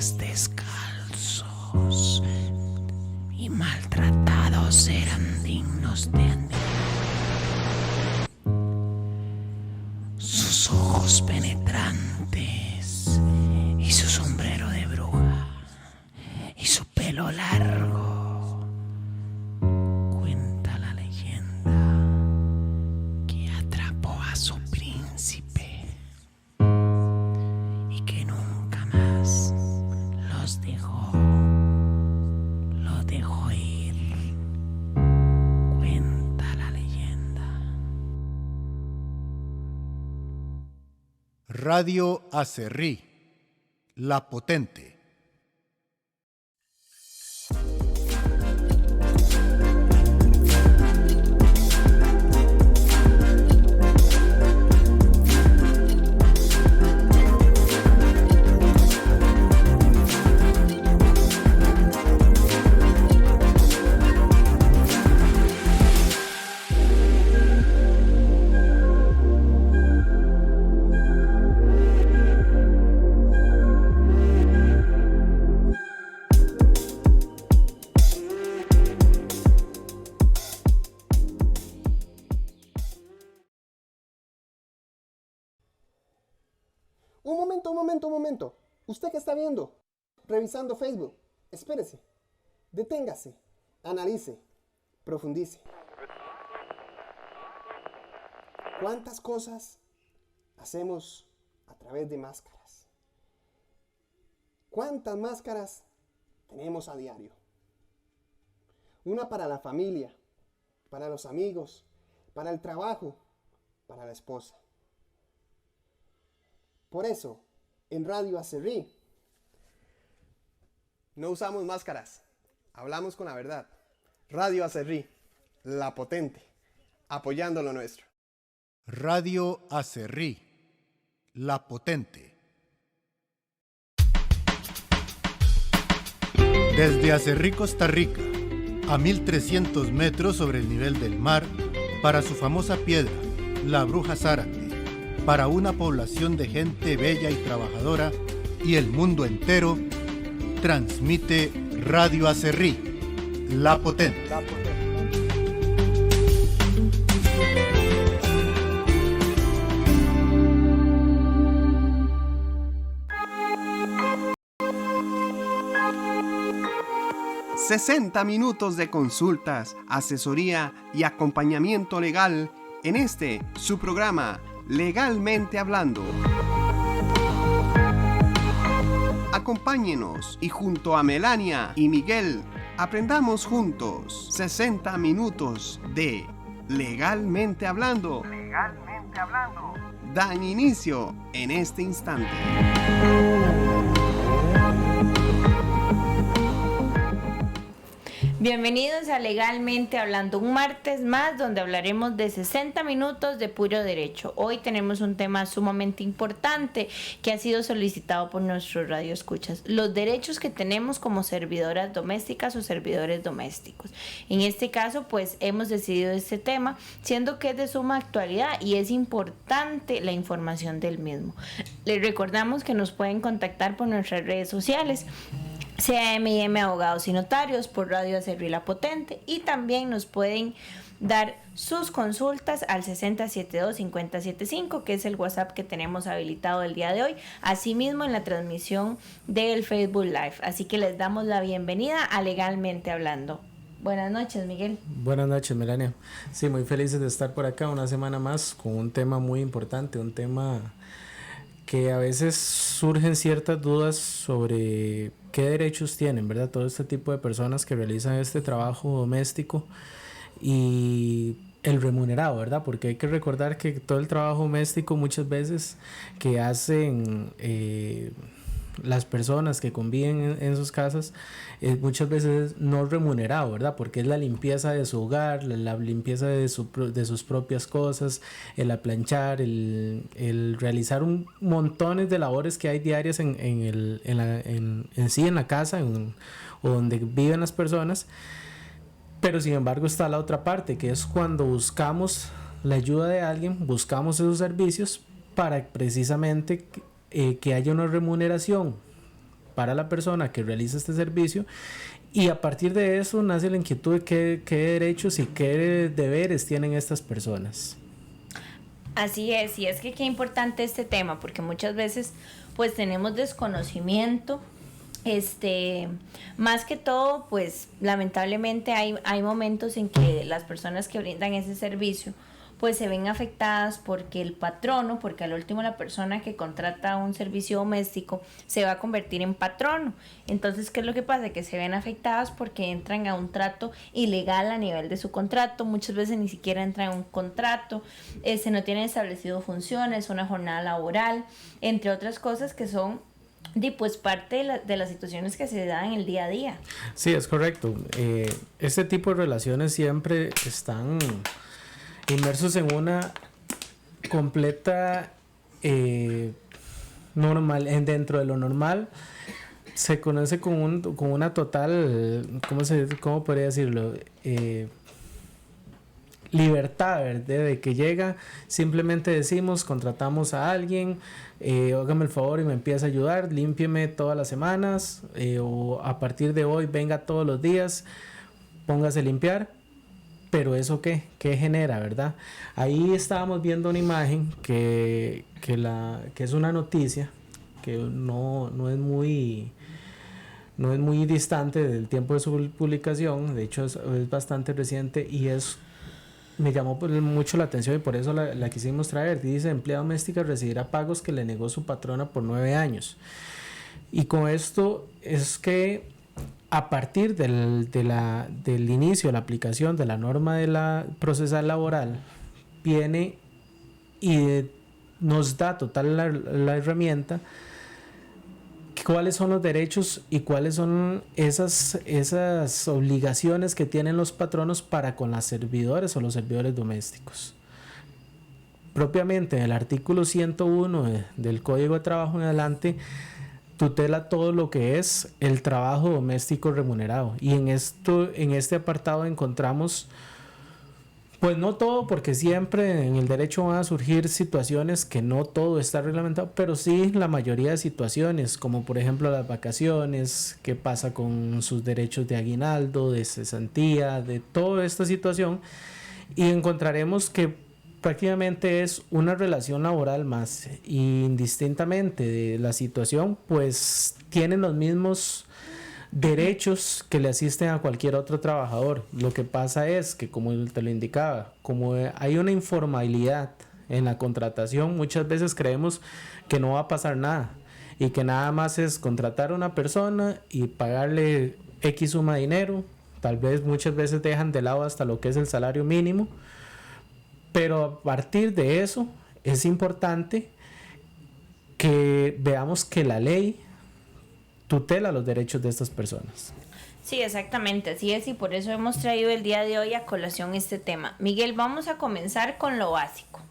pies descalzos y maltratados eran dignos de admirar. Sus ojos penetrantes y su sombrero de bruja y su pelo largo. Cuenta la leyenda que atrapó a su príncipe y que nunca más lo dejó ir. Cuenta la leyenda. Radio Aserrí, La Potente. Un momento. ¿Usted qué está viendo? Revisando Facebook. Espérese. Deténgase. Analice. Profundice. ¿Cuántas cosas hacemos a través de máscaras? ¿Cuántas máscaras tenemos a diario? Una para la familia, para los amigos, para el trabajo, para la esposa. Por eso, en Radio Aserrí, no usamos máscaras, hablamos con la verdad. Radio Aserrí, La Potente, apoyando lo nuestro. Radio Aserrí, La Potente. Desde Aserrí, Costa Rica, a 1300 metros sobre el nivel del mar, para su famosa piedra, la Bruja Zárate, para una población de gente bella y trabajadora y el mundo entero, transmite Radio Aserrí, La Potente. La Potente. 60 minutos de consultas, asesoría y acompañamiento legal en su programa Legalmente Hablando. Acompáñenos y junto a Melania y Miguel aprendamos juntos 60 minutos de Legalmente Hablando. Legalmente Hablando. Dan inicio en este instante. Bienvenidos a Legalmente Hablando, un martes más donde hablaremos de 60 minutos de puro derecho. Hoy tenemos un tema sumamente importante que ha sido solicitado por nuestros radioescuchas: los derechos que tenemos como servidoras domésticas o servidores domésticos. En este caso, pues hemos decidido este tema, siendo que es de suma actualidad y es importante la información del mismo. Les recordamos que nos pueden contactar por nuestras redes sociales, CAM&M Abogados y Notarios, por Radio Aserrí La Potente, y también nos pueden dar sus consultas al 6072-5075, que es el WhatsApp que tenemos habilitado el día de hoy, asimismo en la transmisión del Facebook Live. Así que les damos la bienvenida a Legalmente Hablando. Buenas noches, Miguel. Buenas noches, Melania. Sí, muy felices de estar por acá una semana más con un tema muy importante, un tema que a veces surgen ciertas dudas sobre qué derechos tienen, ¿verdad? Todo este tipo de personas que realizan este trabajo doméstico y el remunerado, ¿verdad? Porque hay que recordar que todo el trabajo doméstico muchas veces que hacen las personas que conviven en sus casas, muchas veces no remunerado, ¿verdad? Porque es la limpieza de su hogar, la limpieza de sus propias cosas, el aplanchar, el realizar montones de labores que hay diarias en la casa o donde viven las personas. Pero sin embargo está la otra parte, que es cuando buscamos la ayuda de alguien, buscamos esos servicios para precisamente que haya una remuneración para la persona que realiza este servicio, y a partir de eso nace la inquietud de qué derechos y qué deberes tienen estas personas. Así es, y es que qué importante este tema, porque muchas veces pues tenemos desconocimiento. Más que todo, pues lamentablemente hay momentos en que las personas que brindan ese servicio pues se ven afectadas porque el patrono, porque al último la persona que contrata un servicio doméstico se va a convertir en patrono. Entonces, ¿qué es lo que pasa? Que se ven afectadas porque entran a un trato ilegal a nivel de su contrato, muchas veces ni siquiera entran a un contrato, no tienen establecido funciones, una jornada laboral, entre otras cosas que son pues parte de las situaciones que se dan en el día a día. Sí, es correcto. Este tipo de relaciones siempre están inmersos en una completa dentro de lo normal. Se conoce con una total, ¿cómo podría decirlo? Libertad, ¿verdad? De que llega, simplemente decimos, contratamos a alguien, hágame el favor y me empieza a ayudar, límpieme todas las semanas, o a partir de hoy venga todos los días, póngase a limpiar. Pero eso qué genera, ¿verdad? Ahí estábamos viendo una imagen que es una noticia que no es muy distante del tiempo de su publicación. De hecho es bastante reciente y me llamó mucho la atención y por eso la quisimos traer. Dice: empleada doméstica recibirá pagos que le negó su patrona por 9 años. Y con esto es que a partir del inicio de la aplicación de la norma de la procesal laboral, viene y nos da total la herramienta cuáles son los derechos y cuáles son esas obligaciones que tienen los patronos para con las servidoras o los servidores domésticos. Propiamente en el artículo 101 del Código de Trabajo en adelante tutela todo lo que es el trabajo doméstico remunerado, y en este apartado encontramos, pues no todo, porque siempre en el derecho van a surgir situaciones que no todo está reglamentado, pero sí la mayoría de situaciones, como por ejemplo las vacaciones, qué pasa con sus derechos de aguinaldo, de cesantía, de toda esta situación, y encontraremos que prácticamente es una relación laboral más, y indistintamente de la situación, pues tienen los mismos derechos que le asisten a cualquier otro trabajador. Lo que pasa es que, como te lo indicaba, como hay una informalidad en la contratación, muchas veces creemos que no va a pasar nada y que nada más es contratar a una persona y pagarle X suma de dinero. Tal vez muchas veces dejan de lado hasta lo que es el salario mínimo. Pero a partir de eso es importante que veamos que la ley tutela los derechos de estas personas. Sí, exactamente, así es, y por eso hemos traído el día de hoy a colación este tema. Miguel, vamos a comenzar con lo básico,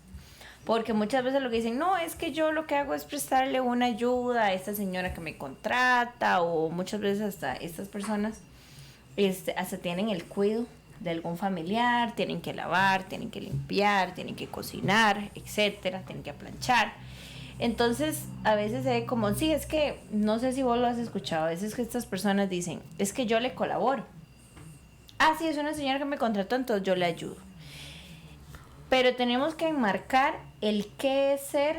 porque muchas veces lo que dicen, no, es que yo lo que hago es prestarle una ayuda a esta señora que me contrata, o muchas veces hasta estas personas hasta tienen el cuidado de algún familiar, tienen que lavar, tienen que limpiar, tienen que cocinar, etcétera, tienen que planchar. Entonces, a veces se ve como, sí, es que, no sé si vos lo has escuchado, a veces que estas personas dicen, es que yo le colaboro. Ah, sí, es una señora que me contrató, entonces yo le ayudo. Pero tenemos que enmarcar el qué es ser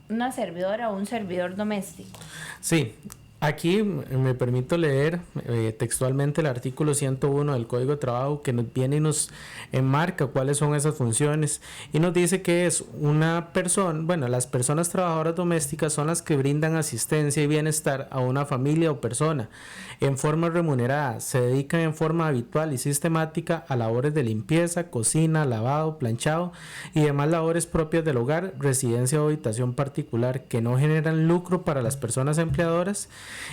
una servidora o un servidor doméstico. Sí. Aquí me permito leer textualmente el artículo 101 del Código de Trabajo, que nos viene y nos enmarca cuáles son esas funciones, y nos dice que es una persona, bueno, las personas trabajadoras domésticas son las que brindan asistencia y bienestar a una familia o persona en forma remunerada, se dedican en forma habitual y sistemática a labores de limpieza, cocina, lavado, planchado y demás labores propias del hogar, residencia o habitación particular, que no generan lucro para las personas empleadoras,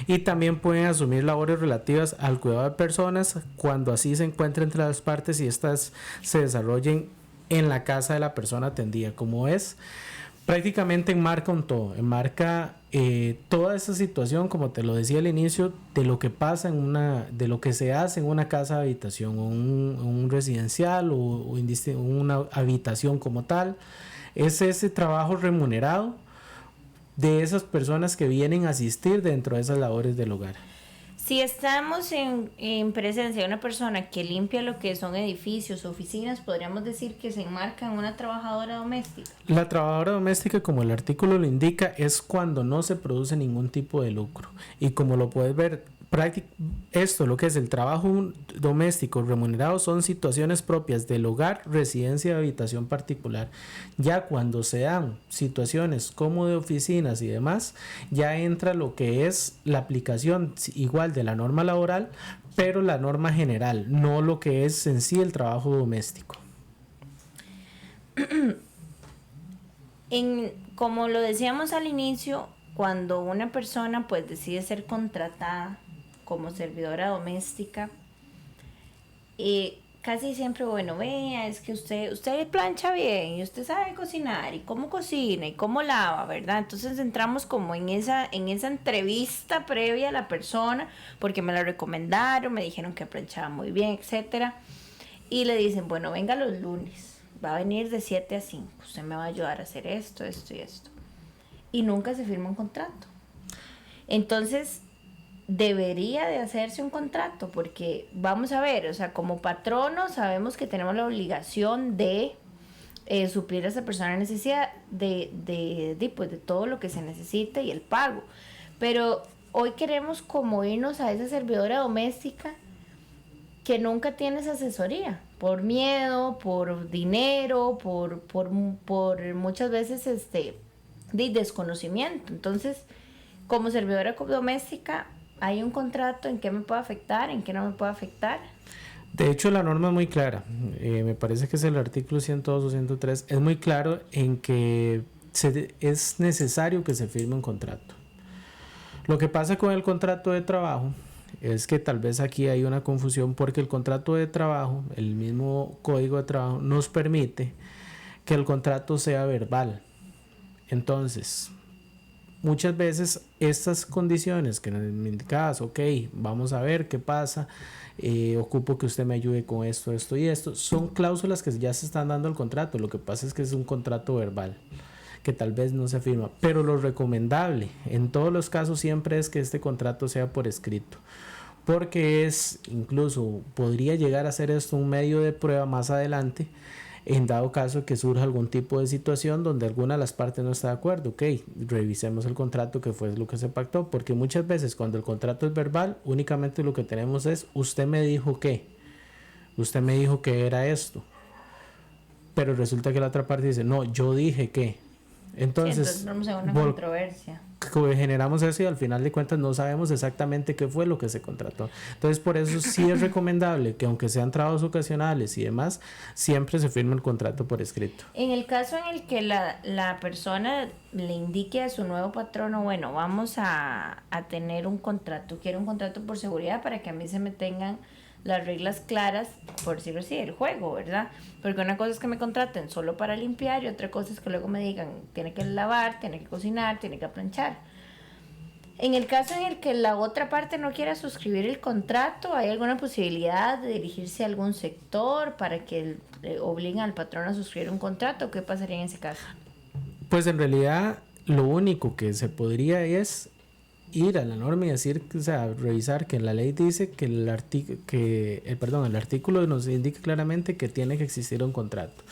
y también pueden asumir labores relativas al cuidado de personas cuando así se encuentre entre las partes y estas se desarrollen en la casa de la persona atendida. Como es, prácticamente enmarca un todo, enmarca toda esa situación, como te lo decía al inicio, de lo que pasa de lo que se hace en una casa de habitación, o un residencial, o una habitación como tal. Es ese trabajo remunerado de esas personas que vienen a asistir dentro de esas labores del hogar. Si estamos en presencia de una persona que limpia lo que son edificios, oficinas, podríamos decir que se enmarca en una trabajadora doméstica. La trabajadora doméstica, como el artículo lo indica, es cuando no se produce ningún tipo de lucro. Y como lo puedes ver, esto, lo que es el trabajo doméstico remunerado, son situaciones propias del hogar, residencia de habitación particular. Ya cuando se dan situaciones como de oficinas y demás, ya entra lo que es la aplicación igual de la norma laboral, pero la norma general, no lo que es en sí el trabajo doméstico. Como lo decíamos al inicio, cuando una persona pues decide ser contratada como servidora doméstica, casi siempre, bueno, vea, es que usted plancha bien y usted sabe cocinar y cómo cocina y cómo lava, ¿verdad? Entonces entramos como en esa entrevista previa a la persona, porque me la recomendaron, me dijeron que planchaba muy bien, etcétera, y le dicen, bueno, venga los lunes, va a venir de 7 a 5, usted me va a ayudar a hacer esto, esto y esto, y nunca se firma un contrato. Entonces debería de hacerse un contrato, porque vamos a ver, o sea, como patrono sabemos que tenemos la obligación de suplir a esa persona la necesidad pues, de todo lo que se necesita y el pago, pero hoy queremos como irnos a esa servidora doméstica que nunca tiene esa asesoría, por miedo, por dinero, por muchas veces de desconocimiento. Entonces, como servidora doméstica, ¿hay un contrato? ¿En qué me puede afectar? ¿En qué no me puede afectar? De hecho, la norma es muy clara. Me parece que es el artículo 102 o 103. Es muy claro en que es necesario que se firme un contrato. Lo que pasa con el contrato de trabajo es que tal vez aquí hay una confusión, porque el contrato de trabajo, el mismo código de trabajo, nos permite que el contrato sea verbal. Entonces, muchas veces estas condiciones que me indicabas, ok, vamos a ver qué pasa, ocupo que usted me ayude con esto, esto y esto, son cláusulas que ya se están dando al contrato. Lo que pasa es que es un contrato verbal que tal vez no se firma, pero lo recomendable en todos los casos siempre es que este contrato sea por escrito, porque incluso podría llegar a ser esto un medio de prueba más adelante, en dado caso que surja algún tipo de situación donde alguna de las partes no está de acuerdo. Ok, revisemos el contrato, que fue lo que se pactó, porque muchas veces cuando el contrato es verbal, únicamente lo que tenemos es, usted me dijo que era esto, pero resulta que la otra parte dice, no, yo dije que. Entonces vamos a una controversia. Generamos eso y al final de cuentas no sabemos exactamente qué fue lo que se contrató. Entonces, por eso sí es recomendable que, aunque sean trabajos ocasionales y demás, siempre se firme el contrato por escrito. En el caso en el que la persona le indique a su nuevo patrono, bueno, vamos a tener un contrato, quiero un contrato por seguridad para que a mí se me tengan las reglas claras, por decirlo así, del juego, ¿verdad? Porque una cosa es que me contraten solo para limpiar y otra cosa es que luego me digan, tiene que lavar, tiene que cocinar, tiene que planchar. En el caso en el que la otra parte no quiera suscribir el contrato, ¿hay alguna posibilidad de dirigirse a algún sector para que obliguen al patrón a suscribir un contrato? ¿Qué pasaría en ese caso? Pues en realidad lo único que se podría es ir a la norma y decir, o sea, revisar que la ley dice que el artículo nos indica claramente que tiene que existir un contrato.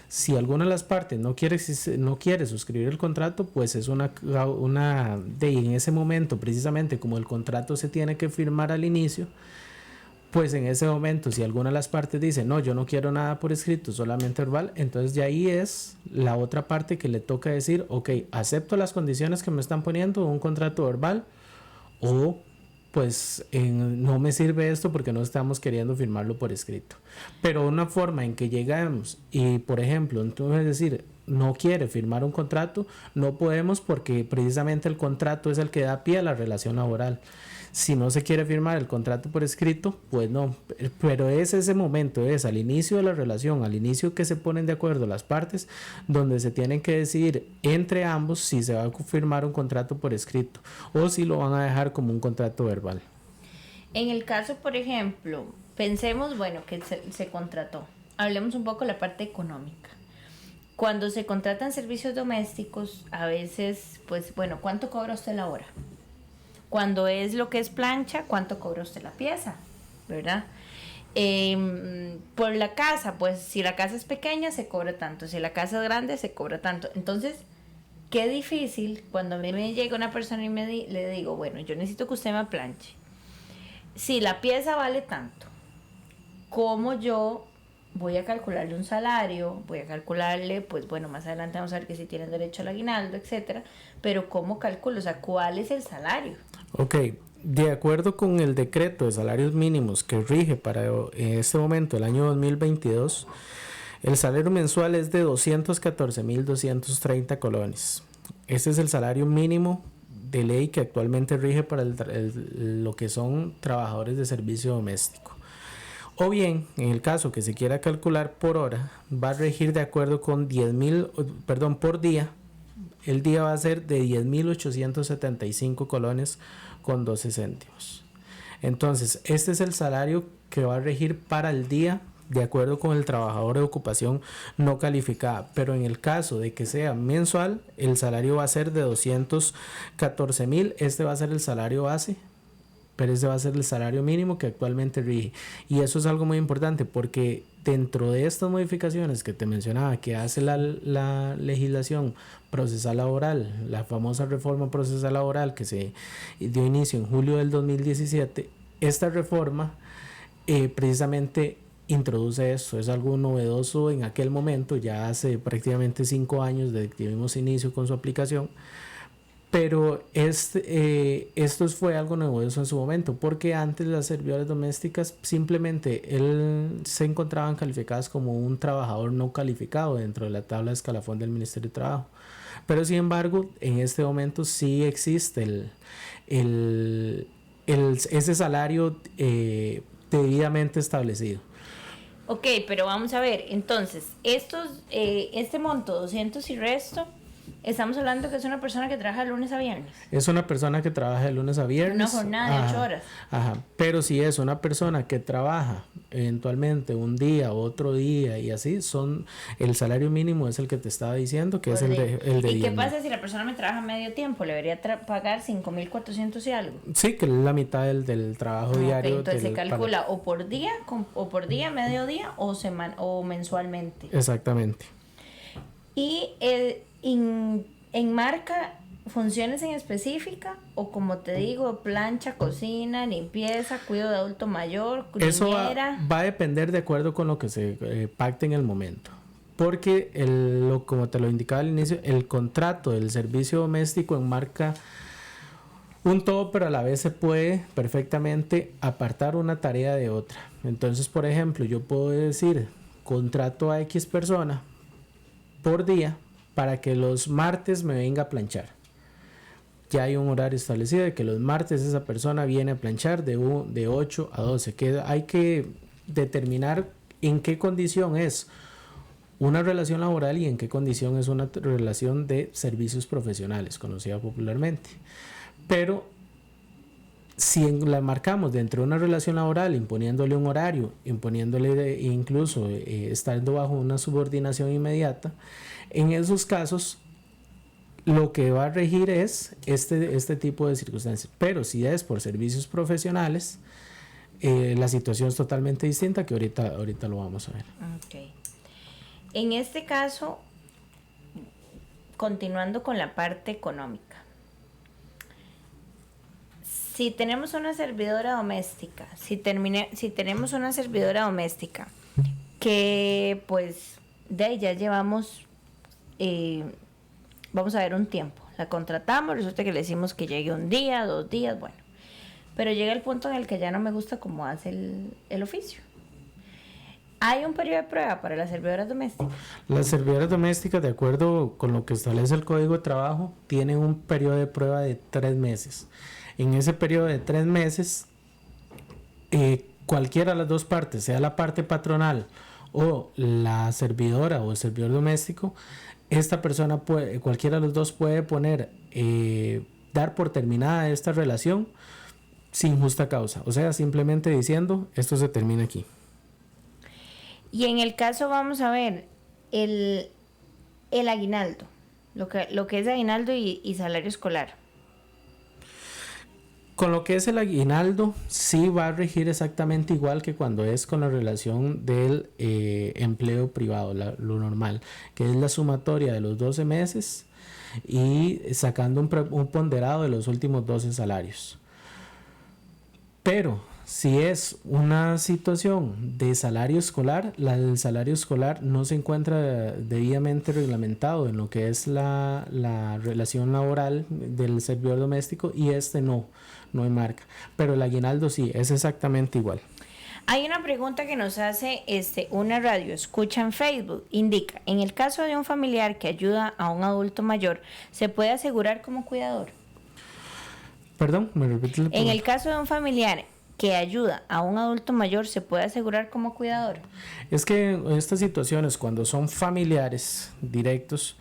Si alguna de las partes no quiere suscribir el contrato, pues es en ese momento, precisamente como el contrato se tiene que firmar al inicio, pues en ese momento, si alguna de las partes dice, no, yo no quiero nada por escrito, solamente verbal, entonces de ahí es la otra parte que le toca decir, ok, acepto las condiciones que me están poniendo, un contrato verbal, o pues no me sirve esto porque no estamos queriendo firmarlo por escrito. Pero una forma en que llegamos y, por ejemplo, entonces decir, no quiere firmar un contrato, no podemos, porque precisamente el contrato es el que da pie a la relación laboral. Si no se quiere firmar el contrato por escrito, pues no, pero es ese momento, es al inicio de la relación, al inicio que se ponen de acuerdo las partes, donde se tienen que decidir entre ambos si se va a firmar un contrato por escrito o si lo van a dejar como un contrato verbal. En el caso, por ejemplo, pensemos, bueno, que se contrató, hablemos un poco de la parte económica. Cuando se contratan servicios domésticos, a veces, pues bueno, ¿cuánto cobra usted la hora? Cuando es lo que es plancha, ¿cuánto cobra usted la pieza? ¿Verdad? Por la casa, pues si la casa es pequeña se cobra tanto, si la casa es grande se cobra tanto. Entonces, qué difícil cuando a mí me llega una persona y le digo, bueno, yo necesito que usted me planche. Si la pieza vale tanto, ¿cómo yo voy a calcularle un salario? Voy a calcularle, pues bueno, más adelante vamos a ver que si tienen derecho al aguinaldo, etcétera, pero ¿cómo calculo? O sea, ¿cuál es el salario? Ok, de acuerdo con el decreto de salarios mínimos que rige para en este momento el año 2022, el salario mensual es de 214.230 colones. Ese es el salario mínimo de ley que actualmente rige para lo que son trabajadores de servicio doméstico. O bien, en el caso que se quiera calcular por hora, va a regir de acuerdo con por día. El día va a ser de 10.875 colones con 12 céntimos. Entonces, este es el salario que va a regir para el día de acuerdo con el trabajador de ocupación no calificada. Pero en el caso de que sea mensual, el salario va a ser de 214.000. Este va a ser el salario base, pero ese va a ser el salario mínimo que actualmente rige. Y eso es algo muy importante porque dentro de estas modificaciones que te mencionaba que hace la legislación procesal laboral, la famosa reforma procesal laboral que se dio inicio en julio del 2017, esta reforma precisamente introduce esto. Es algo novedoso en aquel momento, ya hace prácticamente 5 años desde que dimos inicio con su aplicación. Pero esto fue algo novedoso en su momento, porque antes las servidoras domésticas simplemente se encontraban calificadas como un trabajador no calificado dentro de la tabla de escalafón del Ministerio de Trabajo. Pero sin embargo, en este momento sí existe ese salario debidamente establecido. Ok, pero vamos a ver, entonces, este monto, 200 y resto, estamos hablando que es una persona que trabaja de lunes a viernes. Es una persona que trabaja de lunes a viernes. Una jornada de 8 horas. Ajá. Pero si es una persona que trabaja eventualmente un día, otro día y así, el salario mínimo es el que te estaba diciendo, que Correcto. es el de ¿Y qué 10.000. pasa si la persona me trabaja medio tiempo? ¿Le debería pagar 5.400 y algo? Sí, que es la mitad del trabajo diario. Ok, entonces se calcula o por día, mediodía o mensualmente. Exactamente. Y enmarca funciones en específica o, como te digo, plancha, cocina, limpieza, cuidado de adulto mayor, Eso niñera. va a depender de acuerdo con lo que se pacte en el momento. Porque, como te lo indicaba al inicio, el contrato del servicio doméstico enmarca un todo, pero a la vez se puede perfectamente apartar una tarea de otra. Entonces, por ejemplo, yo puedo decir, contrato a X persona por día para que los martes me venga a planchar. Ya hay un horario establecido de que los martes esa persona viene a planchar de 8 a 12. Que hay que determinar en qué condición es una relación laboral y en qué condición es una relación de servicios profesionales, conocida popularmente. Pero si la marcamos dentro de una relación laboral, imponiéndole un horario, imponiéndole incluso estando bajo una subordinación inmediata, en esos casos lo que va a regir es este tipo de circunstancias. Pero si es por servicios profesionales, la situación es totalmente distinta, que ahorita lo vamos a ver. Okay. En este caso, continuando con la parte económica, si tenemos una servidora doméstica, si tenemos una servidora doméstica que pues de ahí ya llevamos, vamos a ver, un tiempo, la contratamos, resulta que le decimos que llegue un día, 2 días, bueno, pero llega el punto en el que ya no me gusta cómo hace el oficio. ¿Hay un periodo de prueba para las servidoras domésticas? Las servidoras domésticas, de acuerdo con lo que establece el Código de Trabajo, tienen un periodo de prueba de 3 meses. En ese periodo de 3 meses, cualquiera de las dos partes, sea la parte patronal o la servidora o el servidor doméstico, esta persona cualquiera de los dos puede dar por terminada esta relación sin justa causa. O sea, simplemente diciendo, esto se termina aquí. Y en el caso, vamos a ver, el aguinaldo, lo que es aguinaldo y salario escolar. Con lo que es el aguinaldo, sí va a regir exactamente igual que cuando es con la relación del empleo privado, lo normal, que es la sumatoria de los 12 meses y sacando un ponderado de los últimos 12 salarios. Pero si es una situación de salario escolar, la del salario escolar no se encuentra debidamente reglamentado en lo que es la relación laboral del servidor doméstico y no enmarca. Pero el aguinaldo sí, es exactamente igual. Hay una pregunta que nos hace una radio escucha en Facebook. Indica, en el caso de un familiar que ayuda a un adulto mayor, ¿se puede asegurar como cuidador? Perdón, me repite la pregunta. En el caso de un familiar que ayuda a un adulto mayor, ¿se puede asegurar como cuidador? Es que en estas situaciones, cuando son familiares directos,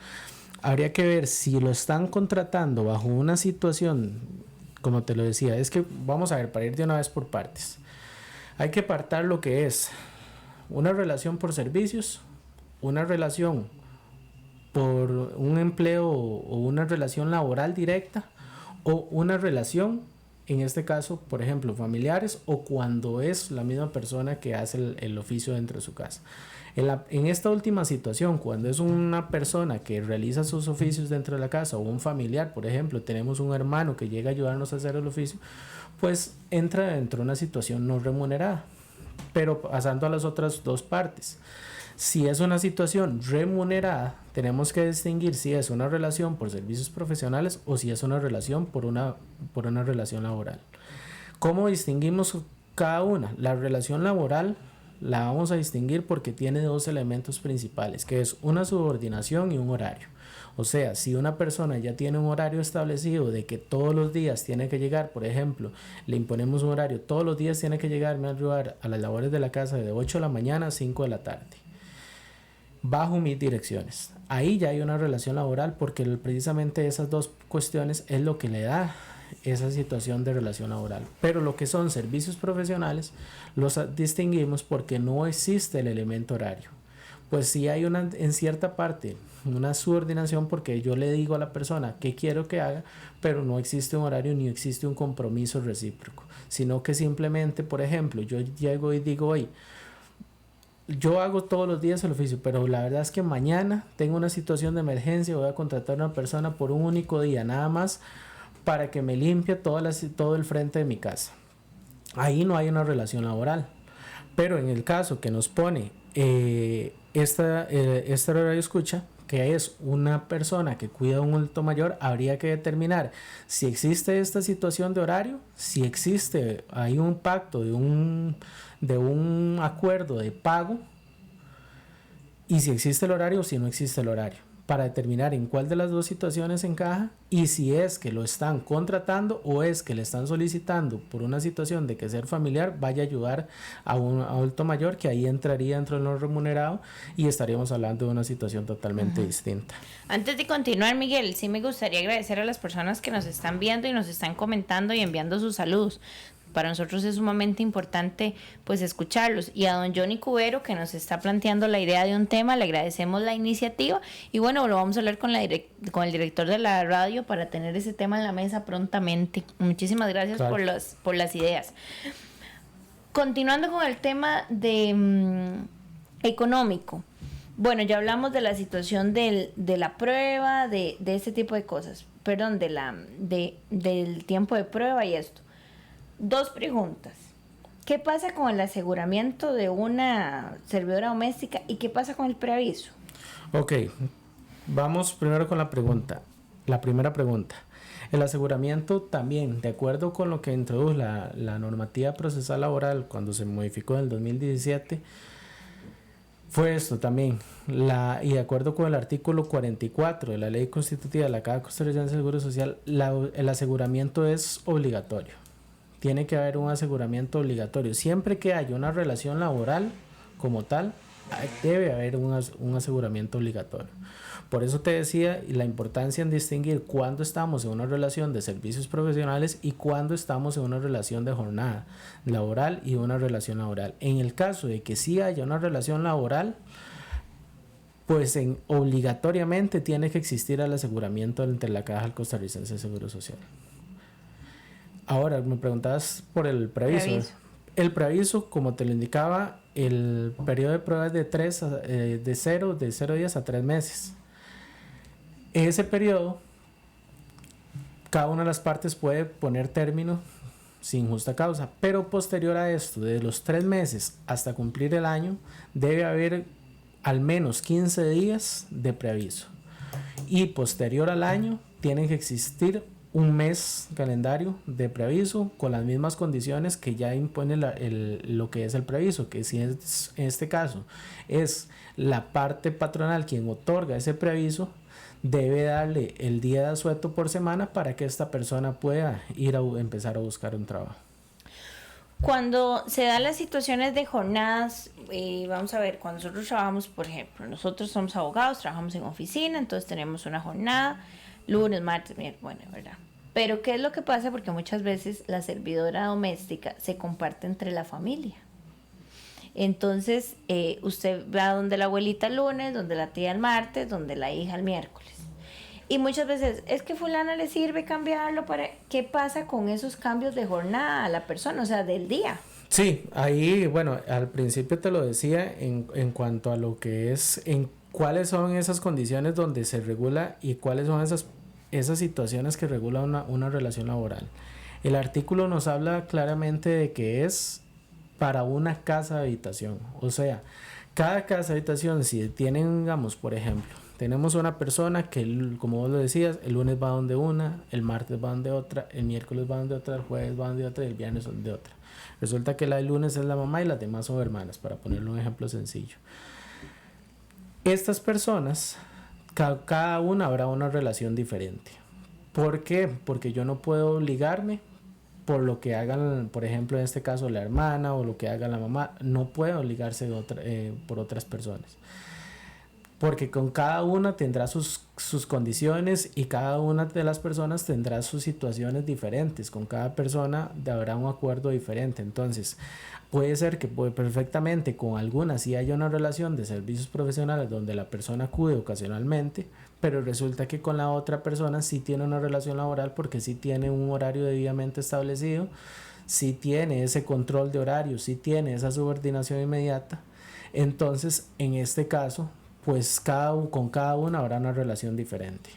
habría que ver si lo están contratando bajo una situación, como te lo decía, es que vamos a ver, para ir de una vez por partes. Hay que apartar lo que es una relación por servicios, una relación por un empleo o una relación laboral directa o una relación, en este caso, por ejemplo, familiares o cuando es la misma persona que hace el oficio dentro de su casa. En esta última situación, cuando es una persona que realiza sus oficios dentro de la casa o un familiar, por ejemplo, tenemos un hermano que llega a ayudarnos a hacer el oficio, pues entra dentro de una situación no remunerada. Pero pasando a las otras dos partes, si es una situación remunerada, tenemos que distinguir si es una relación por servicios profesionales o si es una relación por una relación laboral. ¿Cómo distinguimos cada una? La relación laboral la vamos a distinguir porque tiene dos elementos principales, que es una subordinación y un horario. O sea, si una persona ya tiene un horario establecido de que todos los días tiene que llegar, por ejemplo, le imponemos un horario, todos los días tiene que llegarme a ayudar a las labores de la casa de 8 de la mañana a 5 de la tarde, bajo mis direcciones. Ahí ya hay una relación laboral porque precisamente esas dos cuestiones es lo que le da esa situación de relación laboral. Pero lo que son servicios profesionales los distinguimos porque no existe el elemento horario. Pues sí hay en cierta parte una subordinación porque yo le digo a la persona qué quiero que haga, pero no existe un horario ni existe un compromiso recíproco, sino que simplemente, por ejemplo, yo llego y digo, oye, yo hago todos los días el oficio, pero la verdad es que mañana tengo una situación de emergencia, voy a contratar a una persona por un único día, nada más para que me limpie todo el frente de mi casa. Ahí no hay una relación laboral. Pero en el caso que nos pone esta radio escucha, que es una persona que cuida a un adulto mayor, habría que determinar si existe esta situación de horario, si hay un pacto de un acuerdo de pago, y si existe el horario o si no existe el horario, para determinar en cuál de las dos situaciones encaja y si es que lo están contratando o es que le están solicitando por una situación de que ser familiar vaya a ayudar a un adulto mayor, que ahí entraría dentro de lo remunerado y estaríamos hablando de una situación totalmente distinta. Antes de continuar, Miguel, sí me gustaría agradecer a las personas que nos están viendo y nos están comentando y enviando sus saludos. Para nosotros es sumamente importante pues escucharlos, y a don Johnny Cubero, que nos está planteando la idea de un tema, le agradecemos la iniciativa y bueno, lo vamos a hablar con el director de la radio para tener ese tema en la mesa prontamente. Muchísimas gracias, claro, por las ideas. Continuando con el tema de económico, bueno, ya hablamos de la situación de la prueba, de este tipo de cosas, perdón, del tiempo de prueba y esto. Dos preguntas. ¿Qué pasa con el aseguramiento de una servidora doméstica y qué pasa con el preaviso? Ok, vamos primero con la primera pregunta. El aseguramiento también, de acuerdo con lo que introdujo la normativa procesal laboral cuando se modificó en el 2017, fue esto también, y de acuerdo con el artículo 44 de la Ley Constitutiva de la Caja Costarricense de Seguro Social, el aseguramiento es obligatorio. Tiene que haber un aseguramiento obligatorio. Siempre que haya una relación laboral como tal, debe haber un aseguramiento obligatorio. Por eso te decía la importancia en distinguir cuándo estamos en una relación de servicios profesionales y cuándo estamos en una relación de jornada laboral y una relación laboral. En el caso de que sí haya una relación laboral, pues obligatoriamente tiene que existir el aseguramiento entre la Caja del Costarricense de Seguro Social. Ahora, me preguntabas por el preaviso. El preaviso, como te lo indicaba, el periodo de prueba es de 0 días a 3 meses. Ese periodo, cada una de las partes puede poner término sin justa causa, pero posterior a esto, de los 3 meses hasta cumplir el año, debe haber al menos 15 días de preaviso. Y posterior al año, tiene que existir un mes calendario de preaviso con las mismas condiciones que ya impone lo que es el preaviso, que si es, en este caso es la parte patronal quien otorga ese preaviso, debe darle el día de asueto por semana para que esta persona pueda ir a empezar a buscar un trabajo. Cuando se dan las situaciones de jornadas, vamos a ver, cuando nosotros trabajamos, por ejemplo, nosotros somos abogados, trabajamos en oficina, entonces tenemos una jornada, lunes, martes, miércoles, bueno, ¿verdad? Pero ¿qué es lo que pasa? Porque muchas veces la servidora doméstica se comparte entre la familia. Entonces, usted va donde la abuelita el lunes, donde la tía el martes, donde la hija el miércoles. Y muchas veces, es que fulana le sirve cambiarlo para... ¿Qué pasa con esos cambios de jornada a la persona? O sea, del día. Sí, ahí, bueno, al principio te lo decía en cuanto a lo que es, en cuáles son esas condiciones donde se regula y cuáles son esas situaciones que regulan una relación laboral. El artículo nos habla claramente de que es para una casa de habitación. O sea, cada casa de habitación, si tienen, digamos, por ejemplo, tenemos una persona que, como vos lo decías, el lunes va donde una, el martes va donde otra, el miércoles va donde otra, el jueves va donde otra y el viernes donde otra. Resulta que la del lunes es la mamá y las demás son hermanas, para ponerle un ejemplo sencillo. Estas personas, cada una habrá una relación diferente. ¿Por qué? Porque yo no puedo obligarme por lo que hagan, por ejemplo, en este caso la hermana o lo que haga la mamá. No puede obligarse por otras personas. Porque con cada una tendrá sus condiciones y cada una de las personas tendrá sus situaciones diferentes. Con cada persona habrá un acuerdo diferente. Entonces, puede ser que perfectamente con algunas sí haya una relación de servicios profesionales donde la persona acude ocasionalmente, pero resulta que con la otra persona sí tiene una relación laboral porque sí tiene un horario debidamente establecido, sí tiene ese control de horario, sí tiene esa subordinación inmediata. Entonces, en este caso, pues con cada una habrá una relación diferente.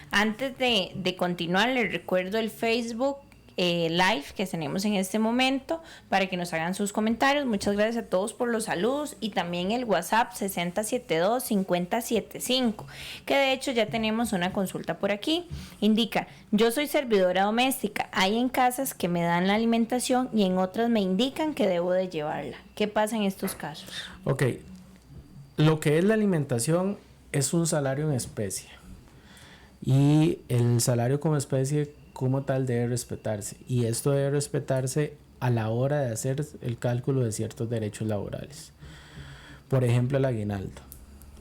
Antes de continuar, les recuerdo el Facebook Live que tenemos en este momento para que nos hagan sus comentarios. Muchas gracias a todos por los saludos y también el WhatsApp 6072-5075, que de hecho ya tenemos una consulta por aquí. Indica: yo soy servidora doméstica, hay en casas que me dan la alimentación y en otras me indican que debo de llevarla. ¿Qué pasa en estos casos? Ok, lo que es la alimentación es un salario en especie y el salario como especie como tal debe respetarse, y esto debe respetarse a la hora de hacer el cálculo de ciertos derechos laborales. Por ejemplo, el aguinaldo.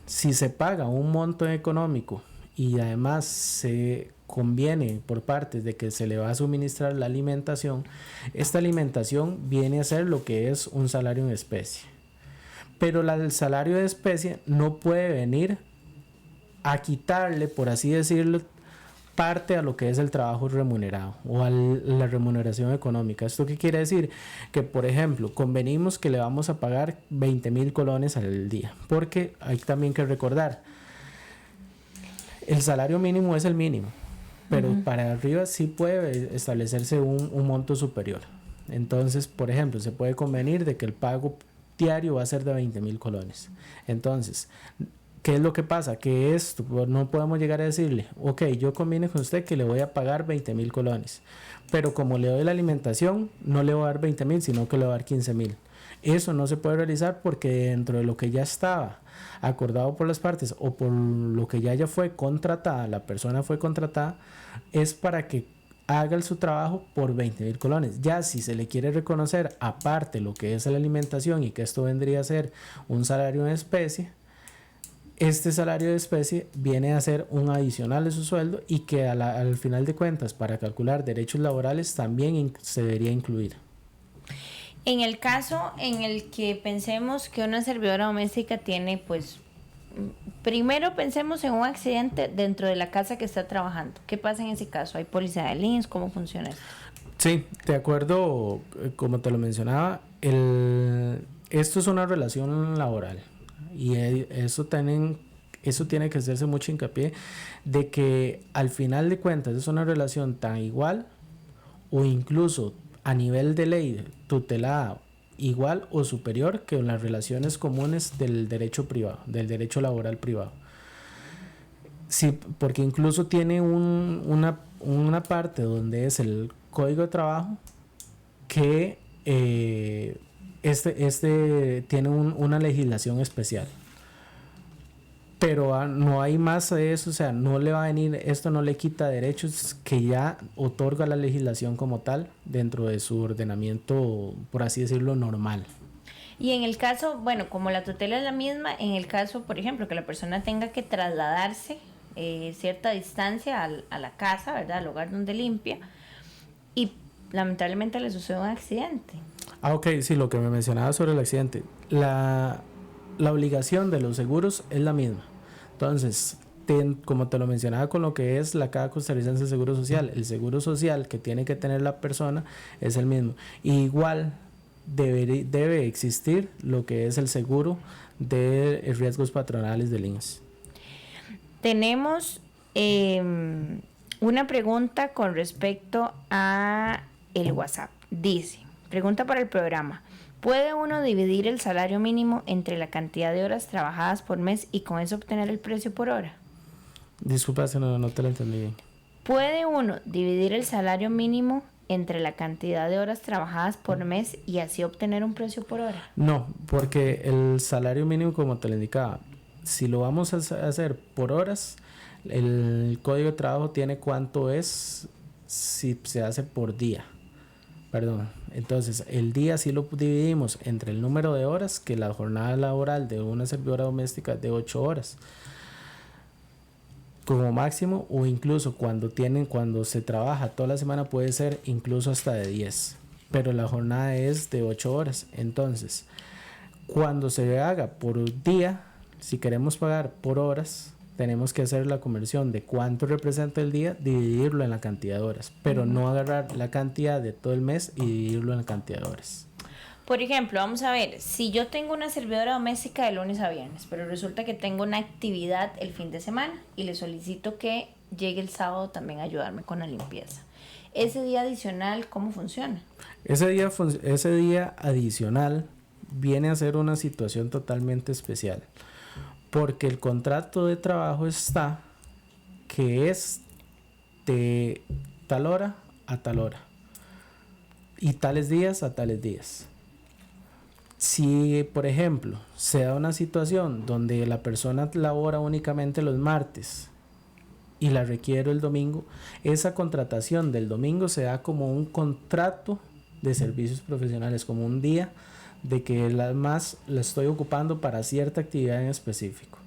Si se paga un monto económico y además se conviene por partes de que se le va a suministrar la alimentación, esta alimentación viene a ser lo que es un salario en especie. Pero el salario de especie no puede venir a quitarle, por así decirlo, parte a lo que es el trabajo remunerado o a la remuneración económica. ¿Esto qué quiere decir? Que, por ejemplo, convenimos que le vamos a pagar 20,000 colones al día, porque hay también que recordar, el salario mínimo es el mínimo, pero para arriba sí puede establecerse un monto superior. Entonces, por ejemplo, se puede convenir de que el pago diario va a ser de 20,000 colones. Entonces, ¿qué es lo que pasa? Que esto no podemos llegar a decirle, ok, yo conviene con usted que le voy a pagar 20,000 colones, pero como le doy la alimentación, no le voy a dar 20,000, sino que le voy a dar 15,000. Eso no se puede realizar porque dentro de lo que ya estaba acordado por las partes o por lo que ya fue contratada, la persona fue contratada, es para que haga su trabajo por 20,000 colones. Ya si se le quiere reconocer aparte lo que es la alimentación y que esto vendría a ser un salario en especie, este salario de especie viene a ser un adicional de su sueldo y que al final de cuentas, para calcular derechos laborales, también se debería incluir. En el caso en el que pensemos que una servidora doméstica tiene, pues, primero pensemos en un accidente dentro de la casa que está trabajando. ¿Qué pasa en ese caso? ¿Hay póliza de liens? ¿Cómo funciona esto? Sí, de acuerdo, como te lo mencionaba, esto es una relación laboral y eso tiene que hacerse mucho hincapié de que al final de cuentas es una relación tan igual o incluso a nivel de ley tutelada igual o superior que en las relaciones comunes del derecho privado, del derecho laboral privado. Sí, porque incluso tiene una parte donde es el Código de Trabajo que tiene una legislación especial. Pero no hay más de eso, o sea, no le va a venir, esto no le quita derechos que ya otorga la legislación como tal dentro de su ordenamiento, por así decirlo, normal. Y en el caso, bueno, como la tutela es la misma, en el caso, por ejemplo, que la persona tenga que trasladarse cierta distancia a la casa, ¿verdad? Al lugar donde limpia, y lamentablemente le sucede un accidente. Ok, sí, lo que me mencionaba sobre el accidente. La obligación de los seguros es la misma. Entonces, como te lo mencionaba con lo que es la Caja Costarricense de Seguro Social, el seguro social que tiene que tener la persona es el mismo. Y igual debe existir lo que es el seguro de riesgos patronales del INSS. Tenemos una pregunta con respecto a el WhatsApp. Dice, pregunta para el programa: ¿puede uno dividir el salario mínimo entre la cantidad de horas trabajadas por mes y con eso obtener el precio por hora? Disculpa, no te lo entendí bien. ¿Puede uno dividir el salario mínimo entre la cantidad de horas trabajadas por mes y así obtener un precio por hora? No, porque el salario mínimo, como te lo indicaba, si lo vamos a hacer por horas, el Código de Trabajo tiene cuánto es si se hace por día. Perdón, entonces el día sí lo dividimos entre el número de horas, que la jornada laboral de una servidora doméstica es de 8 horas como máximo, o incluso cuando se trabaja toda la semana puede ser incluso hasta de 10, pero la jornada es de 8 horas. Entonces, cuando se haga por día, si queremos pagar por horas, tenemos que hacer la conversión de cuánto representa el día, dividirlo en la cantidad de horas, pero no agarrar la cantidad de todo el mes y dividirlo en la cantidad de horas. Por ejemplo, vamos a ver, si yo tengo una servidora doméstica de lunes a viernes, pero resulta que tengo una actividad el fin de semana y le solicito que llegue el sábado también a ayudarme con la limpieza. Ese día adicional, ¿cómo funciona? Ese día adicional viene a ser una situación totalmente especial, porque el contrato de trabajo está que es de tal hora a tal hora y tales días a tales días. Si, por ejemplo, se da una situación donde la persona labora únicamente los martes y la requiero el domingo, esa contratación del domingo se da como un contrato de servicios profesionales, como un día de que la estoy ocupando para cierta actividad en específico.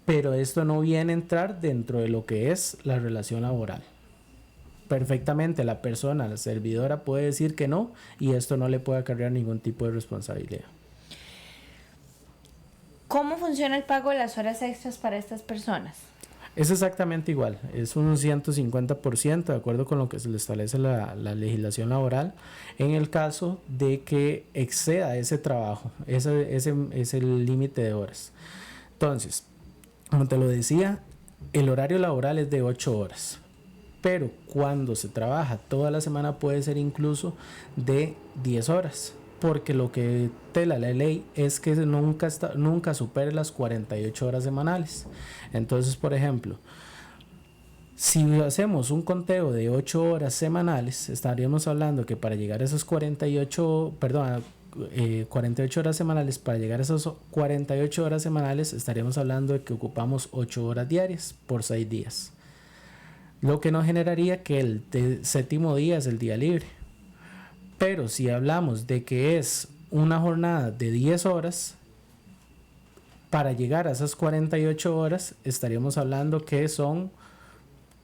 Pero esto no viene a entrar dentro de lo que es la relación laboral. Perfectamente la servidora puede decir que no, y esto no le puede acarrear ningún tipo de responsabilidad. ¿Cómo funciona el pago de las horas extras para estas personas? Es exactamente igual, es un 150% de acuerdo con lo que se le establece la legislación laboral, en el caso de que exceda ese trabajo, ese es el límite de horas. Entonces, como te lo decía, el horario laboral es de 8 horas, pero cuando se trabaja toda la semana puede ser incluso de 10 horas, porque lo que tela la ley es que nunca supere las 48 horas semanales. Entonces, por ejemplo, si hacemos un conteo de 8 horas semanales, estaríamos hablando que para llegar a esos 48 horas semanales, para llegar a esas 48 horas semanales, estaríamos hablando de que ocupamos 8 horas diarias por 6 días. Lo que nos generaría que el séptimo día es el día libre. Pero si hablamos de que es una jornada de 10 horas, para llegar a esas 48 horas estaríamos hablando que son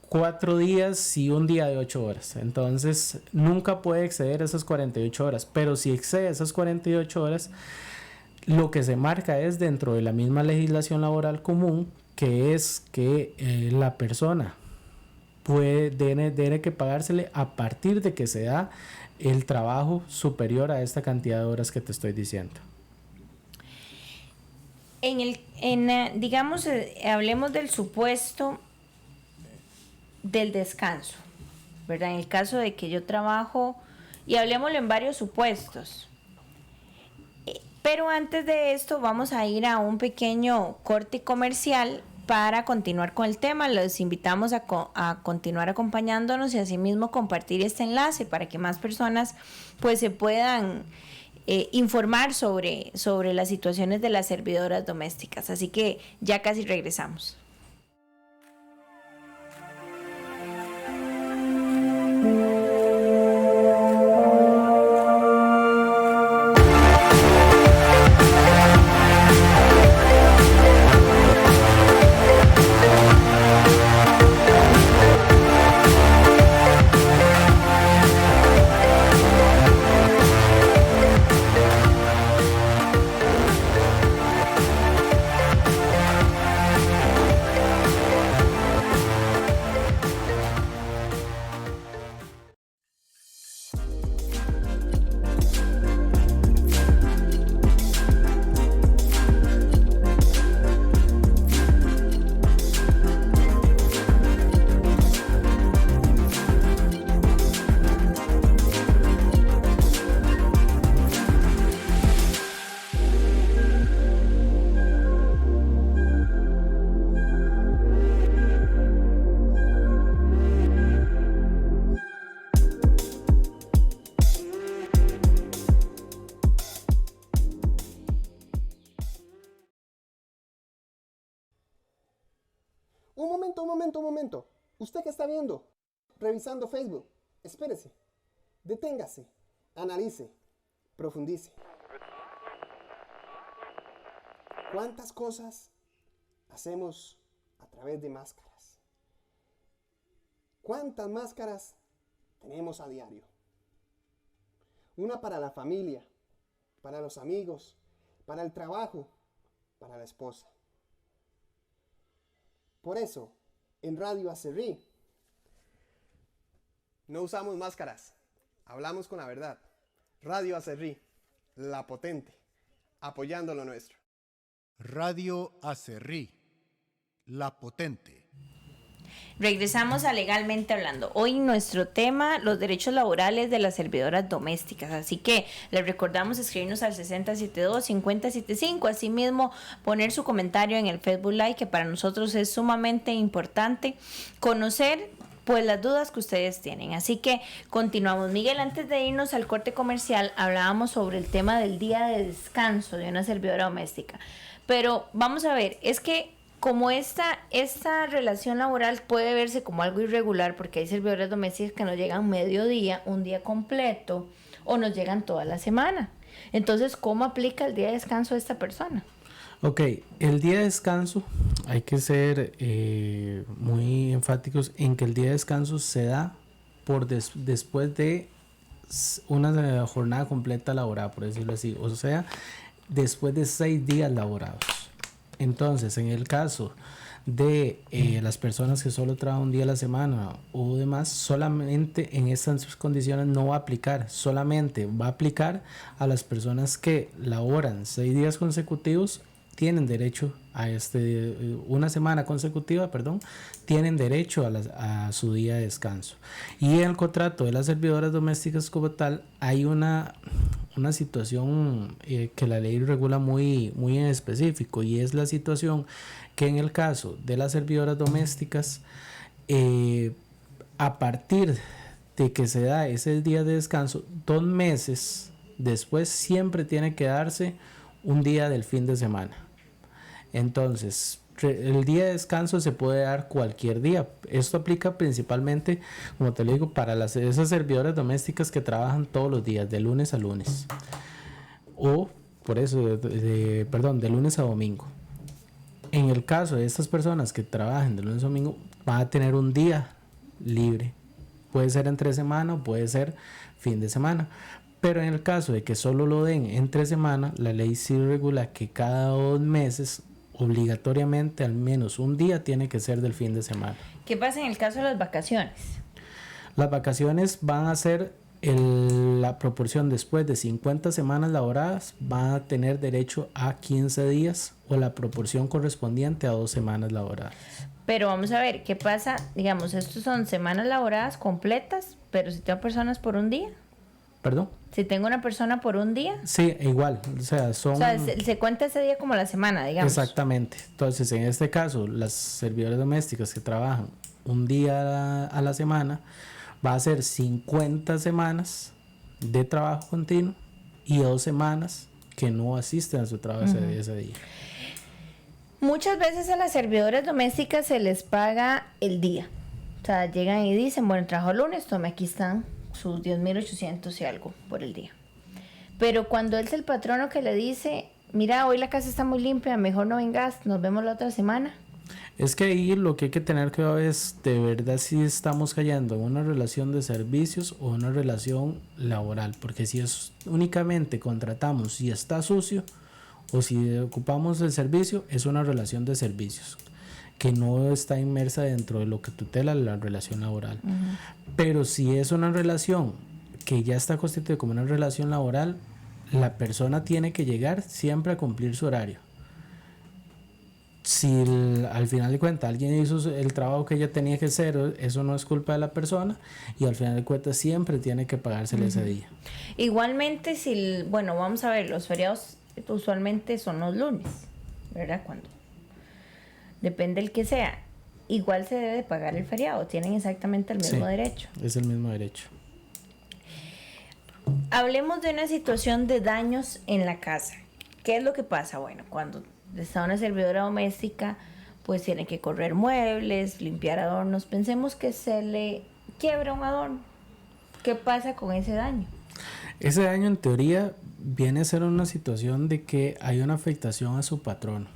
4 días y un día de 8 horas. Entonces, nunca puede exceder esas 48 horas. Pero si excede esas 48 horas, lo que se marca es dentro de la misma legislación laboral común, que es que la persona tiene que pagársele a partir de que se da el trabajo superior a esta cantidad de horas que te estoy diciendo. Digamos, hablemos del supuesto del descanso, ¿verdad? En el caso de que yo trabajo, y hablemoslo en varios supuestos. Pero antes de esto vamos a ir a un pequeño corte comercial para continuar con el tema. Los invitamos a continuar acompañándonos y asimismo compartir este enlace para que más personas pues se puedan informar sobre las situaciones de las servidoras domésticas. Así que ya casi regresamos. Un momento. ¿Usted qué está viendo? Revisando Facebook. Espérese. Deténgase. Analice. Profundice. ¿Cuántas cosas hacemos a través de máscaras? ¿Cuántas máscaras tenemos a diario? Una para la familia, para los amigos, para el trabajo, para la esposa. Por eso, en Radio Acerrí, No usamos máscaras, hablamos con la verdad. Radio Acerrí, la potente, apoyando lo nuestro. Radio Acerrí, la potente. Regresamos a Legalmente Hablando. Hoy nuestro tema, los derechos laborales de las servidoras domésticas. Así que les recordamos escribirnos al 6072-5075. Asimismo, poner su comentario en el Facebook Live, que para nosotros es sumamente importante conocer pues las dudas que ustedes tienen. Así que continuamos. Miguel, antes de irnos al corte comercial, hablábamos sobre el tema del día de descanso de una servidora doméstica. Pero vamos a ver, es que como esta relación laboral puede verse como algo irregular, porque hay servidoras domésticas que nos llegan mediodía, un día completo, o nos llegan toda la semana. Entonces, ¿cómo aplica el día de descanso a esta persona? Ok, el día de descanso, hay que ser muy enfáticos en que el día de descanso se da después de una jornada completa laboral, por decirlo así, o sea, después de 6 días laborados. Entonces, en el caso de las personas que solo trabajan un día a la semana o demás, solamente en estas condiciones no va a aplicar, solamente va a aplicar a las personas que laboran 6 días consecutivos, tienen derecho a una semana consecutiva, tienen derecho a su día de descanso. Y en el contrato de las servidoras domésticas como tal, hay una situación que la ley regula muy, muy en específico, y es la situación que en el caso de las servidoras domésticas, a partir de que se da ese día de descanso, 2 meses después siempre tiene que darse un día del fin de semana. Entonces, el día de descanso se puede dar cualquier día. Esto aplica principalmente, como te lo digo, para esas servidoras domésticas que trabajan todos los días, de lunes a lunes. O, por eso, de lunes a domingo. En el caso de estas personas que trabajan de lunes a domingo, van a tener un día libre. Puede ser entre semana o puede ser fin de semana. Pero en el caso de que solo lo den entre semana, la ley sí regula que cada 2 meses obligatoriamente al menos un día tiene que ser del fin de semana. ¿Qué pasa en el caso de las vacaciones? Las vacaciones van a ser la proporción después de 50 semanas laboradas, van a tener derecho a 15 días o la proporción correspondiente a 2 semanas laboradas. Pero vamos a ver, ¿qué pasa? Digamos, estos son semanas laboradas completas, pero si tengo personas por un día. ¿Perdón? Si tengo una persona por un día. Sí, igual, o sea, se cuenta ese día como la semana, digamos. Exactamente. Entonces, en este caso, las servidoras domésticas que trabajan un día a la semana, va a ser 50 semanas de trabajo continuo y 2 semanas que no asisten a su trabajo ese día. Muchas veces a las servidoras domésticas se les paga el día. O sea, llegan y dicen, bueno, trabajo lunes, tome, aquí están sus 10.800 y algo por el día. Pero cuando es el patrono que le dice, mira, hoy la casa está muy limpia, mejor no vengas, nos vemos la otra semana. Es que ahí lo que hay que tener cuidado es de verdad si estamos cayendo en una relación de servicios o una relación laboral, porque si es únicamente contratamos y está sucio, o si ocupamos el servicio, es una relación de servicios que no está inmersa dentro de lo que tutela la relación laboral. Pero si es una relación que ya está constituida como una relación laboral, la persona tiene que llegar siempre a cumplir su horario. Si al final de cuentas alguien hizo el trabajo que ella tenía que hacer, eso no es culpa de la persona y al final de cuentas siempre tiene que pagársele ese día. Igualmente, bueno, vamos a ver, los feriados usualmente son los lunes, ¿verdad? Cuando depende el que sea, igual se debe de pagar el feriado, tienen exactamente el mismo derecho. Es el mismo derecho. Hablemos de una situación de daños en la casa. ¿Qué es lo que pasa? Bueno, cuando está una servidora doméstica, pues tiene que correr muebles, limpiar adornos. Pensemos que se le quiebra un adorno. ¿Qué pasa con ese daño? Ese daño en teoría viene a ser una situación de que hay una afectación a su patrono.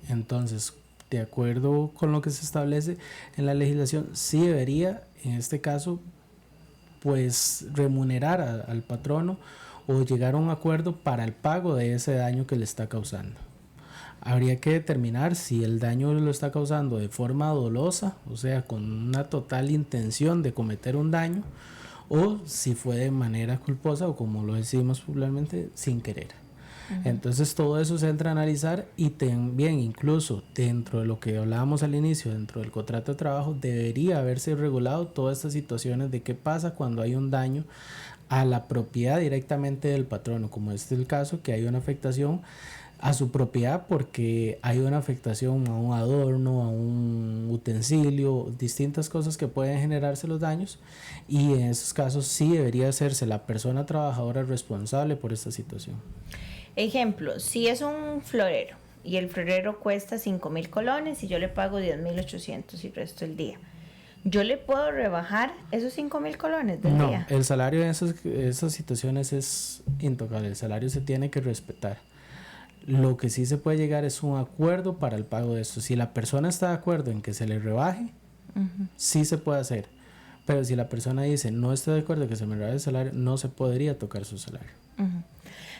Entonces, de acuerdo con lo que se establece en la legislación, sí debería, en este caso, pues remunerar al patrono o llegar a un acuerdo para el pago de ese daño que le está causando. Habría que determinar si el daño lo está causando de forma dolosa, o sea, con una total intención de cometer un daño, o si fue de manera culposa o, como lo decimos popularmente, sin querer. Entonces todo eso se entra a analizar y también incluso dentro de lo que hablábamos al inicio, dentro del contrato de trabajo, debería haberse regulado todas estas situaciones de qué pasa cuando hay un daño a la propiedad directamente del patrono, como este es el caso, que hay una afectación a su propiedad porque hay una afectación a un adorno, a un utensilio, distintas cosas que pueden generarse los daños, y en esos casos sí debería hacerse la persona trabajadora responsable por esta situación. Ejemplo, si es un florero y el florero cuesta 5,000 colones y yo le pago 10.800 y resto el día, ¿yo le puedo rebajar esos 5,000 colones del día? No, el salario en esas situaciones es intocable, el salario se tiene que respetar. Lo que sí se puede llegar es un acuerdo para el pago de esto. Si la persona está de acuerdo en que se le rebaje, sí se puede hacer. Pero si la persona dice no estoy de acuerdo en que se me rebaje el salario, no se podría tocar su salario.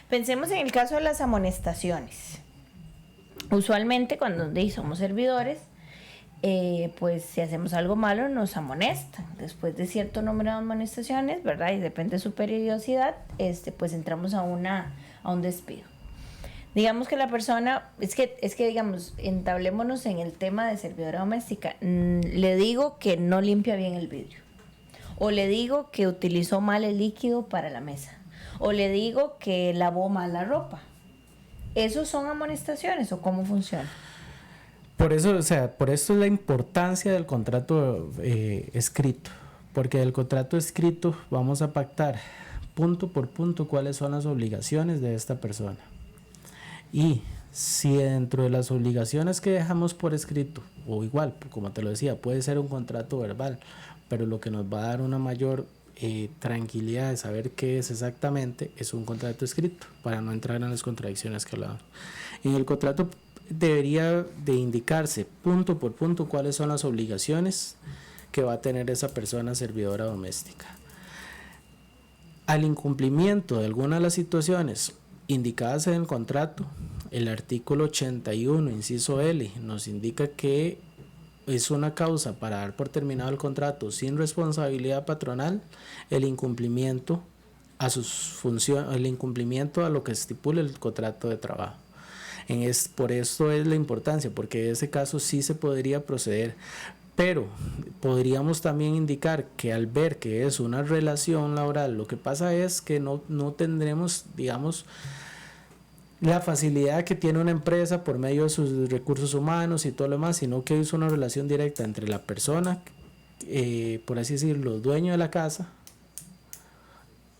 Pensemos en el caso de las amonestaciones. Usualmente cuando somos servidores, pues si hacemos algo malo nos amonestan. Después de cierto número de amonestaciones, ¿verdad? Y depende de su periodicidad, pues entramos a un despido. Digamos que la persona, es que digamos, entablémonos en el tema de servidora doméstica. Le digo que no limpia bien el vidrio. O le digo que utilizó mal el líquido para la mesa. O le digo que lavó mal la ropa. ¿Esos son amonestaciones o cómo funciona? Por eso, o sea, por esto es la importancia del contrato escrito. Porque del contrato escrito vamos a pactar punto por punto cuáles son las obligaciones de esta persona. Y si dentro de las obligaciones que dejamos por escrito, o igual, como te lo decía, puede ser un contrato verbal, pero lo que nos va a dar una mayor tranquilidad de saber qué es exactamente, es un contrato escrito, para no entrar en las contradicciones que hablábamos. En el contrato debería de indicarse punto por punto cuáles son las obligaciones que va a tener esa persona servidora doméstica. Al incumplimiento de alguna de las situaciones indicadas en el contrato, el artículo 81, inciso L, nos indica que es una causa para dar por terminado el contrato sin responsabilidad patronal el incumplimiento a sus funciones, el incumplimiento a lo que estipula el contrato de trabajo. Por esto es la importancia, porque en ese caso sí se podría proceder, pero podríamos también indicar que al ver que es una relación laboral, lo que pasa es que no tendremos, digamos, la facilidad que tiene una empresa por medio de sus recursos humanos y todo lo demás, sino que es una relación directa entre la persona, por así decirlo, dueño de la casa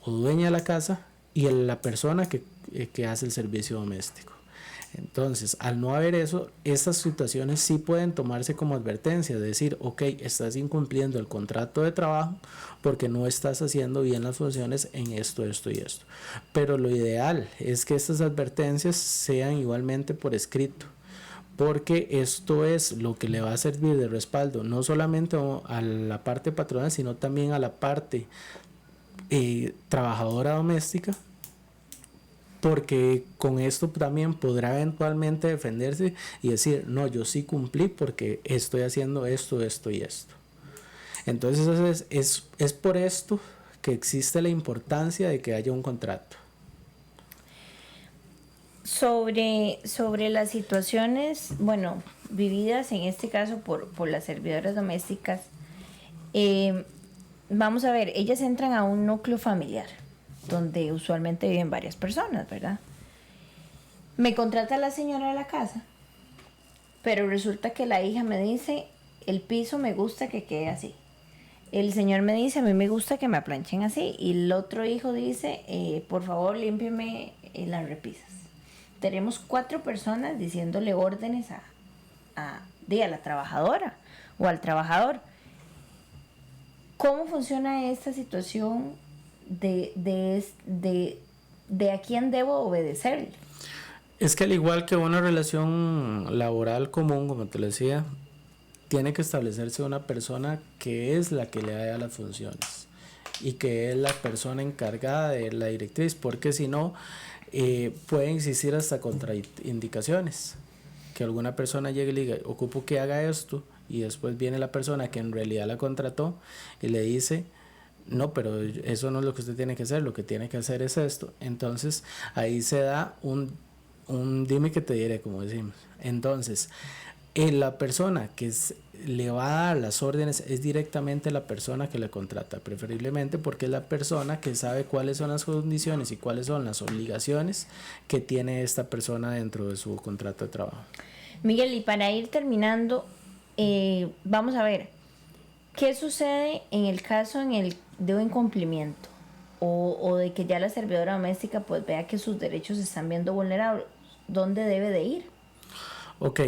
o dueña de la casa y la persona que hace el servicio doméstico. Entonces, al no haber eso, estas situaciones sí pueden tomarse como advertencia, es decir, ok, estás incumpliendo el contrato de trabajo porque no estás haciendo bien las funciones en esto y esto. Pero lo ideal es que estas advertencias sean igualmente por escrito, porque esto es lo que le va a servir de respaldo no solamente a la parte patronal, sino también a la parte trabajadora doméstica, porque con esto también podrá eventualmente defenderse y decir, no, yo sí cumplí porque estoy haciendo esto y esto. Entonces es por esto que existe la importancia de que haya un contrato. Sobre las situaciones, bueno, vividas en este caso por las servidoras domésticas, vamos a ver, ellas entran a un núcleo familiar donde usualmente viven varias personas, ¿verdad? Me contrata la señora de la casa, pero resulta que la hija me dice, el piso me gusta que quede así. El señor me dice, a mí me gusta que me aplanchen así. Y el otro hijo dice, por favor, límpieme las repisas. Tenemos 4 personas diciéndole órdenes a la trabajadora o al trabajador. ¿Cómo funciona esta situación de a quién debo obedecerle? Es que al igual que una relación laboral común, como te lo decía, tiene que establecerse una persona que es la que le da las funciones y que es la persona encargada de la directriz, porque si no, pueden existir hasta contraindicaciones, que alguna persona llegue y le diga, ocupo que haga esto, y después viene la persona que en realidad la contrató y le dice, no, pero eso no es lo que usted tiene que hacer, lo que tiene que hacer es esto. Entonces ahí se da un dime que te diré, como decimos. Entonces la persona que le va a dar las órdenes es directamente la persona que le contrata, preferiblemente porque es la persona que sabe cuáles son las condiciones y cuáles son las obligaciones que tiene esta persona dentro de su contrato de trabajo. Miguel, y para ir terminando, vamos a ver, ¿qué sucede en el caso de un incumplimiento o de que ya la servidora doméstica pues vea que sus derechos se están viendo vulnerados? ¿Dónde debe de ir? Ok,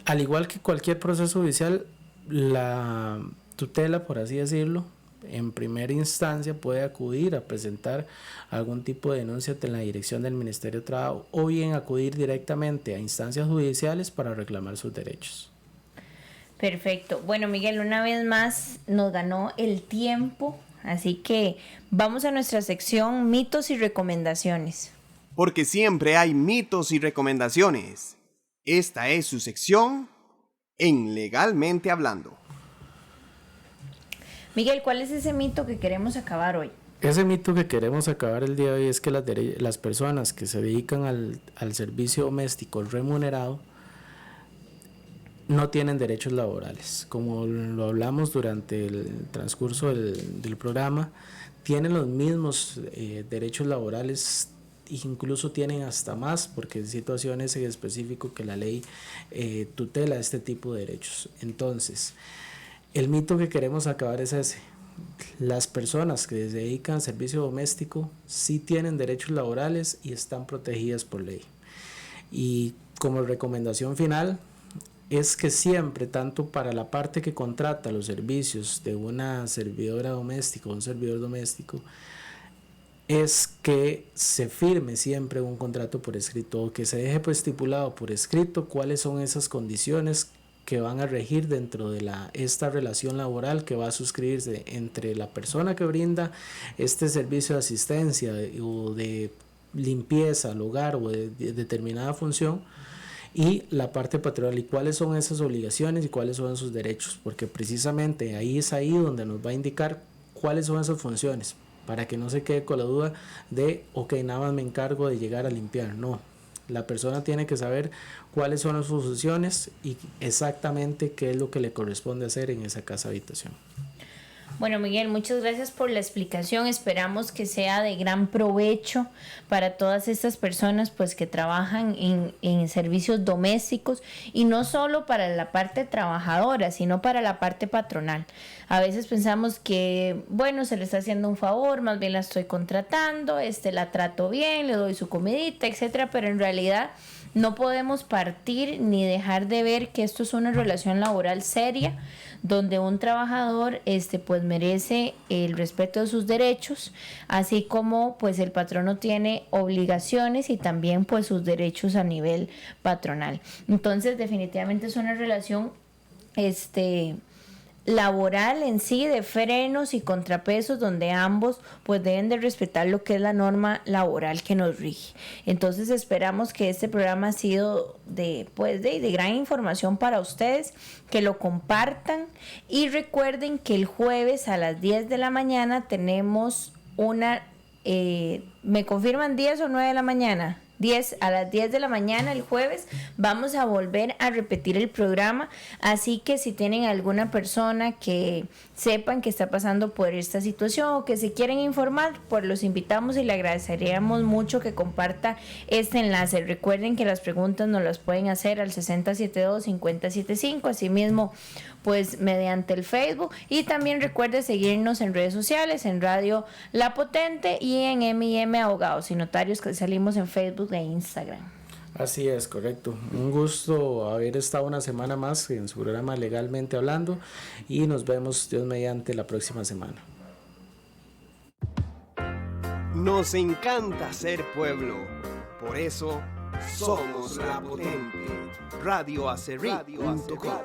al igual que cualquier proceso judicial, la tutela, por así decirlo, en primera instancia puede acudir a presentar algún tipo de denuncia ante la dirección del Ministerio de Trabajo o bien acudir directamente a instancias judiciales para reclamar sus derechos. Perfecto. Bueno, Miguel, una vez más nos ganó el tiempo, así que vamos a nuestra sección mitos y recomendaciones. Porque siempre hay mitos y recomendaciones. Esta es su sección en Legalmente Hablando. Miguel, ¿cuál es ese mito que queremos acabar hoy? Ese mito que queremos acabar el día de hoy es que las personas que se dedican al servicio doméstico remunerado no tienen derechos laborales. Como lo hablamos durante el transcurso del programa, tienen los mismos derechos laborales, incluso tienen hasta más, porque en situaciones en específico que la ley tutela este tipo de derechos. Entonces, el mito que queremos acabar es ese. Las personas que se dedican al servicio doméstico sí tienen derechos laborales y están protegidas por ley. Y como recomendación final es que siempre, tanto para la parte que contrata los servicios de una servidora doméstica o un servidor doméstico, es que se firme siempre un contrato por escrito, o que se deje pues estipulado por escrito cuáles son esas condiciones que van a regir dentro de esta relación laboral que va a suscribirse entre la persona que brinda este servicio de asistencia o de limpieza al hogar o de determinada función y la parte patronal, y cuáles son esas obligaciones y cuáles son sus derechos, porque precisamente ahí es donde nos va a indicar cuáles son esas funciones, para que no se quede con la duda de ok, nada más me encargo de llegar a limpiar. No, la persona tiene que saber cuáles son sus funciones y exactamente qué es lo que le corresponde hacer en esa casa habitación. Bueno, Miguel, muchas gracias por la explicación. Esperamos que sea de gran provecho para todas estas personas pues que trabajan en servicios domésticos, y no solo para la parte trabajadora, sino para la parte patronal. A veces pensamos que, bueno, se le está haciendo un favor, más bien la estoy contratando, la trato bien, le doy su comidita, etcétera, pero en realidad no podemos partir ni dejar de ver que esto es una relación laboral seria, donde un trabajador pues merece el respeto de sus derechos, así como pues el patrono tiene obligaciones y también pues sus derechos a nivel patronal. Entonces definitivamente es una relación laboral en sí, de frenos y contrapesos, donde ambos pues deben de respetar lo que es la norma laboral que nos rige. Entonces esperamos que este programa ha sido de gran información para ustedes, que lo compartan, y recuerden que el jueves a las 10 de la mañana tenemos una ¿me confirman 10 o 9 de la mañana? A las 10 de la mañana el jueves vamos a volver a repetir el programa, así que si tienen alguna persona que sepan que está pasando por esta situación o que se quieren informar, pues los invitamos y le agradeceríamos mucho que comparta este enlace. Recuerden que las preguntas nos las pueden hacer al 6072-5075, asimismo pues mediante el Facebook, y también recuerde seguirnos en redes sociales, en Radio La Potente y en M&M Abogados y Notarios, que salimos en Facebook e Instagram. Así es, correcto. Un gusto haber estado una semana más en su programa Legalmente Hablando, y nos vemos, Dios mediante, la próxima semana. Nos encanta ser pueblo, por eso somos La Potente. radioacerri.com